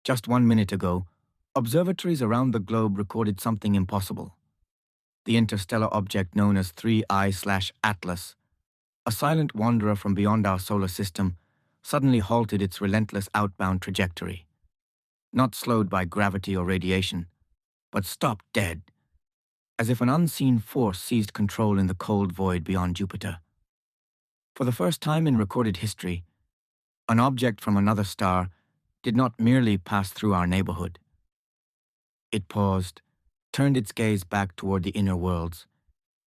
Just 1 minute ago, observatories around the globe recorded something impossible. The interstellar object known as 3I/Atlas, a silent wanderer from beyond our solar system, suddenly halted its relentless outbound trajectory. Not slowed by gravity or radiation, but stopped dead, as if an unseen force seized control in the cold void beyond Jupiter. For the first time in recorded history, an object from another star did not merely pass through our neighborhood. It paused, turned its gaze back toward the inner worlds,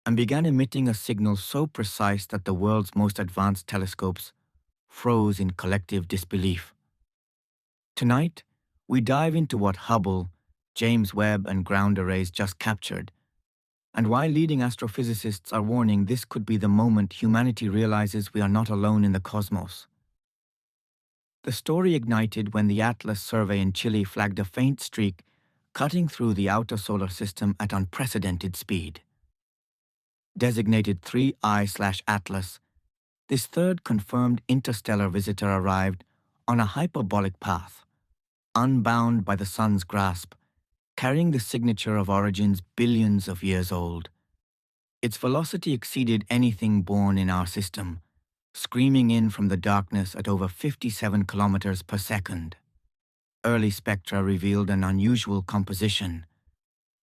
and began emitting a signal so precise that the world's most advanced telescopes froze in collective disbelief. Tonight, we dive into what Hubble, James Webb, and ground arrays just captured, and why leading astrophysicists are warning this could be the moment humanity realizes we are not alone in the cosmos. The story ignited when the Atlas survey in Chile flagged a faint streak cutting through the outer solar system at unprecedented speed. Designated 3I/Atlas, this third confirmed interstellar visitor arrived on a hyperbolic path, unbound by the sun's grasp, carrying the signature of origins billions of years old. Its velocity exceeded anything born in our system, screaming in from the darkness at over 57 kilometers per second. Early spectra revealed an unusual composition,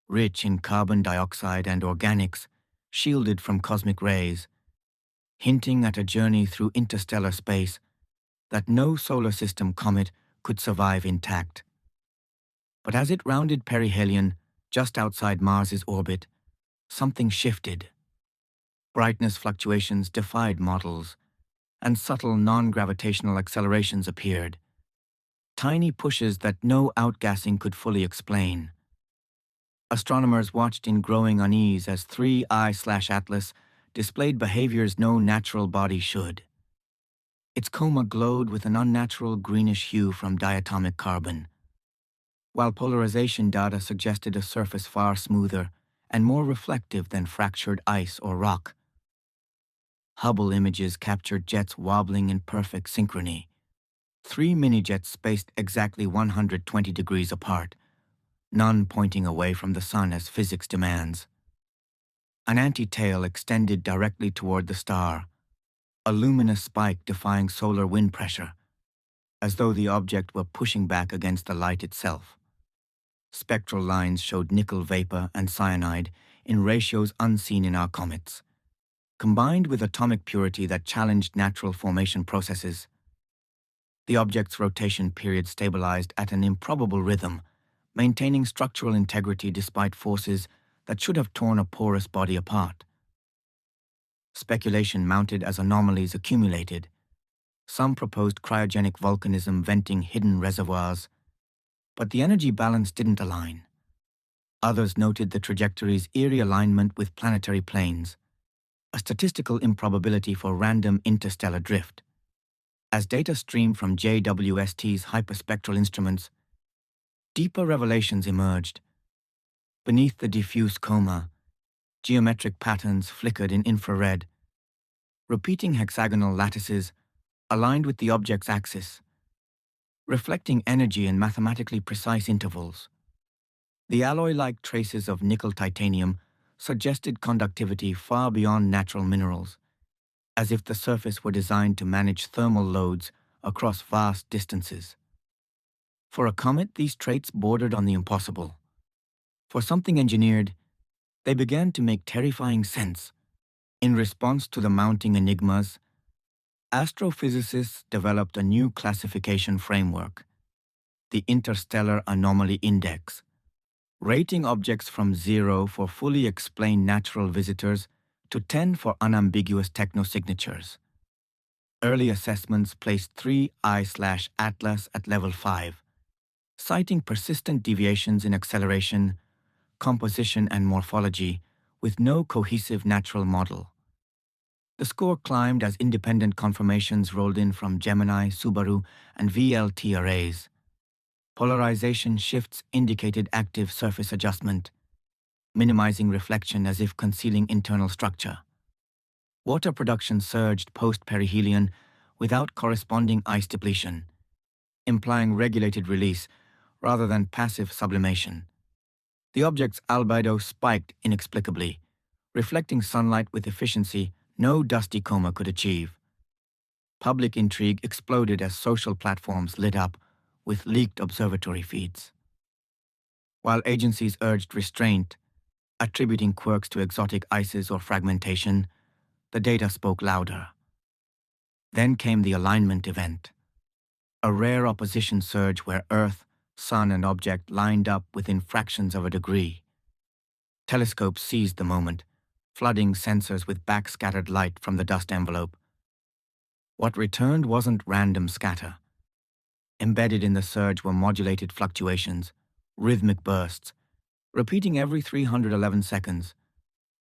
rich in carbon dioxide and organics, shielded from cosmic rays, hinting at a journey through interstellar space that no solar system comet could survive intact. But as it rounded perihelion, just outside Mars's orbit, something shifted. Brightness fluctuations defied models, and subtle non-gravitational accelerations appeared. Tiny pushes that no outgassing could fully explain. Astronomers watched in growing unease as 3I/Atlas displayed behaviors no natural body should. Its coma glowed with an unnatural greenish hue from diatomic carbon, while polarization data suggested a surface far smoother and more reflective than fractured ice or rock. Hubble images captured jets wobbling in perfect synchrony, 3 mini-jets spaced exactly 120 degrees apart, none pointing away from the sun as physics demands. An anti-tail extended directly toward the star, a luminous spike defying solar wind pressure, as though the object were pushing back against the light itself. Spectral lines showed nickel vapor and cyanide in ratios unseen in our comets, combined with atomic purity that challenged natural formation processes. The object's rotation period stabilized at an improbable rhythm, maintaining structural integrity despite forces that should have torn a porous body apart. Speculation mounted as anomalies accumulated. Some proposed cryogenic volcanism venting hidden reservoirs, but the energy balance didn't align. Others noted the trajectory's eerie alignment with planetary planes, a statistical improbability for random interstellar drift. As data streamed from JWST's hyperspectral instruments, deeper revelations emerged. Beneath the diffuse coma, geometric patterns flickered in infrared, repeating hexagonal lattices aligned with the object's axis, reflecting energy in mathematically precise intervals. The alloy-like traces of nickel-titanium suggested conductivity far beyond natural minerals, as if the surface were designed to manage thermal loads across vast distances. For a comet, these traits bordered on the impossible. For something engineered, they began to make terrifying sense. In response to the mounting enigmas, astrophysicists developed a new classification framework, the Interstellar Anomaly Index, rating objects from 0 for fully explained natural visitors to 10 for unambiguous technosignatures. Early assessments placed 3I/Atlas at level 5, citing persistent deviations in acceleration, composition, and morphology with no cohesive natural model. The score climbed as independent confirmations rolled in from Gemini, Subaru, and VLT arrays. Polarization shifts indicated active surface adjustment, minimizing reflection as if concealing internal structure. Water production surged post-perihelion without corresponding ice depletion, implying regulated release rather than passive sublimation. The object's albedo spiked inexplicably, reflecting sunlight with efficiency no dusty coma could achieve. Public intrigue exploded as social platforms lit up with leaked observatory feeds. While agencies urged restraint, attributing quirks to exotic ices or fragmentation, the data spoke louder. Then came the alignment event, a rare opposition surge where Earth, Sun, and object lined up within fractions of a degree. Telescopes seized the moment, flooding sensors with backscattered light from the dust envelope. What returned wasn't random scatter. Embedded in the surge were modulated fluctuations, rhythmic bursts, repeating every 311 seconds,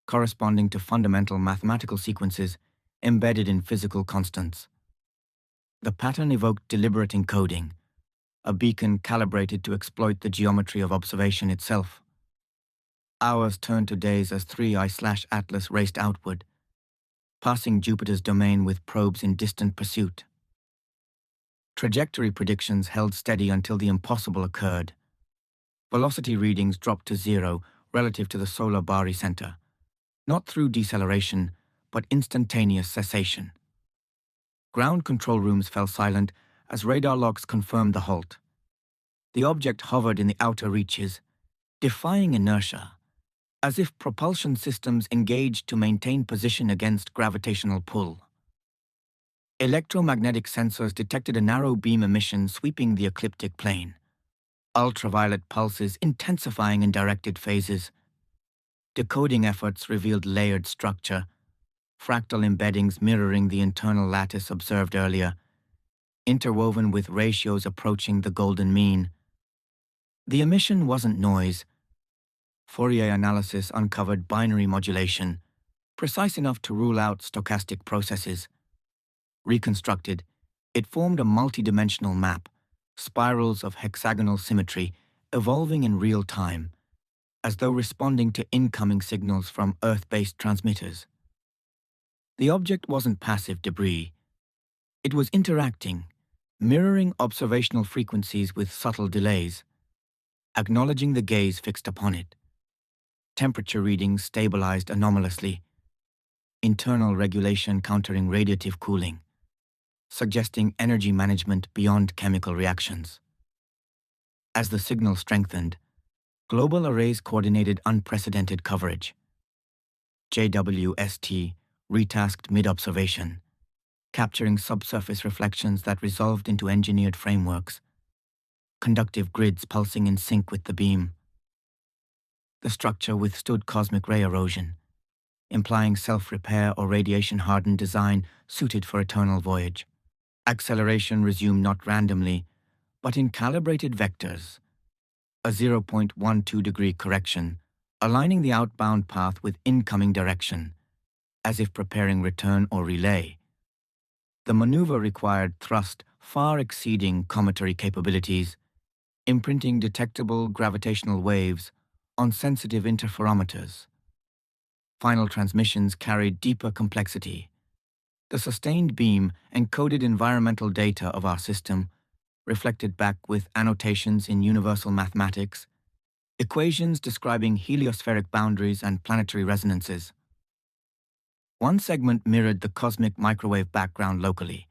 corresponding to fundamental mathematical sequences embedded in physical constants. The pattern evoked deliberate encoding, a beacon calibrated to exploit the geometry of observation itself. Hours turned to days as 3I/Atlas raced outward, passing Jupiter's domain with probes in distant pursuit. Trajectory predictions held steady until the impossible occurred. Velocity readings dropped to zero relative to the solar barycenter, not through deceleration, but instantaneous cessation. Ground control rooms fell silent as radar logs confirmed the halt. The object hovered in the outer reaches, defying inertia, as if propulsion systems engaged to maintain position against gravitational pull. Electromagnetic sensors detected a narrow beam emission sweeping the ecliptic plane, ultraviolet pulses intensifying in directed phases. Decoding efforts revealed layered structure, fractal embeddings mirroring the internal lattice observed earlier, interwoven with ratios approaching the golden mean. The emission wasn't noise. Fourier analysis uncovered binary modulation, precise enough to rule out stochastic processes. Reconstructed, it formed a multidimensional map, spirals of hexagonal symmetry evolving in real time, as though responding to incoming signals from Earth-based transmitters. The object wasn't passive debris. It was interacting, mirroring observational frequencies with subtle delays, acknowledging the gaze fixed upon it. Temperature readings stabilized anomalously, internal regulation countering radiative cooling, suggesting energy management beyond chemical reactions. As the signal strengthened, global arrays coordinated unprecedented coverage. JWST retasked mid-observation, capturing subsurface reflections that resolved into engineered frameworks, conductive grids pulsing in sync with the beam. The structure withstood cosmic ray erosion, implying self-repair or radiation-hardened design suited for eternal voyage. Acceleration resumed not randomly, but in calibrated vectors, a 0.12-degree correction, aligning the outbound path with incoming direction, as if preparing return or relay. The maneuver required thrust far exceeding cometary capabilities, imprinting detectable gravitational waves on sensitive interferometers. Final transmissions carried deeper complexity. The sustained beam encoded environmental data of our system, reflected back with annotations in universal mathematics, equations describing heliospheric boundaries and planetary resonances. One segment mirrored the cosmic microwave background locally,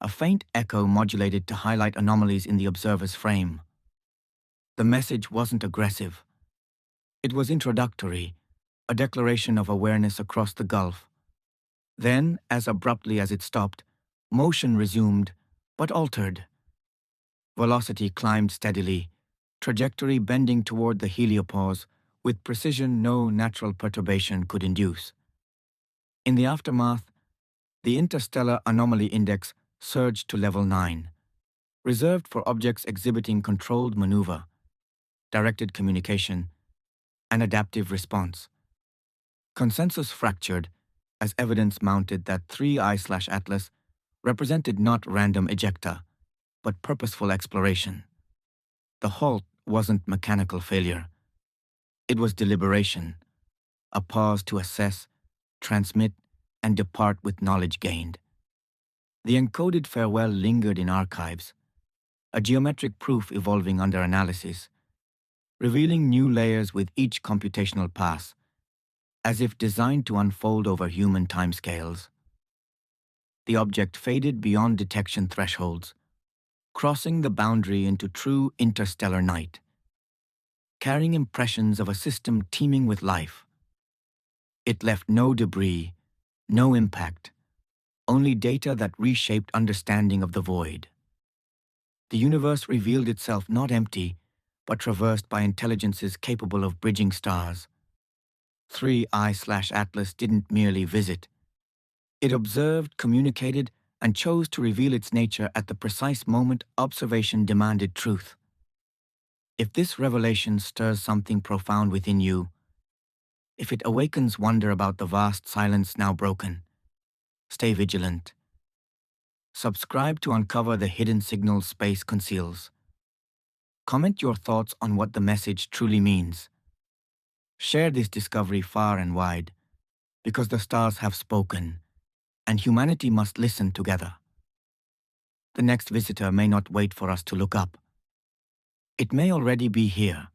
a faint echo modulated to highlight anomalies in the observer's frame. The message wasn't aggressive. It was introductory, a declaration of awareness across the gulf. Then, as abruptly as it stopped, motion resumed, but altered. Velocity climbed steadily, trajectory bending toward the heliopause with precision no natural perturbation could induce. In the aftermath, the Interstellar Anomaly Index surged to level 9, reserved for objects exhibiting controlled maneuver, directed communication, and adaptive response. Consensus fractured as evidence mounted that 3I/Atlas represented not random ejecta, but purposeful exploration. The halt wasn't mechanical failure. It was deliberation, a pause to assess, transmit, and depart with knowledge gained. The encoded farewell lingered in archives, a geometric proof evolving under analysis, revealing new layers with each computational pass, as if designed to unfold over human timescales. The object faded beyond detection thresholds, crossing the boundary into true interstellar night, carrying impressions of a system teeming with life. It left no debris, no impact, only data that reshaped understanding of the void. The universe revealed itself not empty, but traversed by intelligences capable of bridging stars. 3I/Atlas didn't merely visit. It observed, communicated, and chose to reveal its nature at the precise moment observation demanded truth. If this revelation stirs something profound within you, if it awakens wonder about the vast silence now broken, stay vigilant. Subscribe to uncover the hidden signals space conceals. Comment your thoughts on what the message truly means. Share this discovery far and wide, because the stars have spoken, and humanity must listen together. The next visitor may not wait for us to look up. It may already be here,